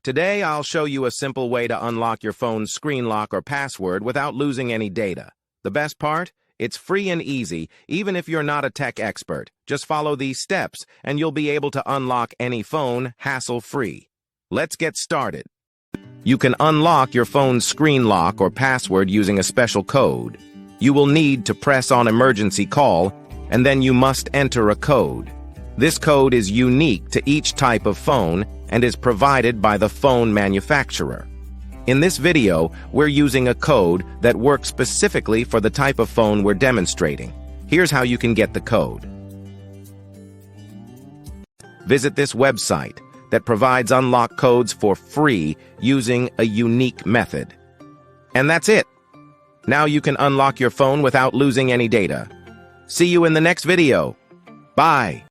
Today, I'll show you a simple way to unlock your phone's screen lock or password without losing any data. The best part? It's free and easy, even if you're not a tech expert. Just follow these steps, and you'll be able to unlock any phone hassle-free. Let's get started. You can unlock your phone's screen lock or password using a special code. You will need to press on emergency call, and then you must enter a code. This code is unique to each type of phone and is provided by the phone manufacturer. In this video, we're using a code that works specifically for the type of phone we're demonstrating. Here's how you can get the code. Visit this website that provides unlock codes for free using a unique method. And that's it. Now you can unlock your phone without losing any data. See you in the next video. Bye.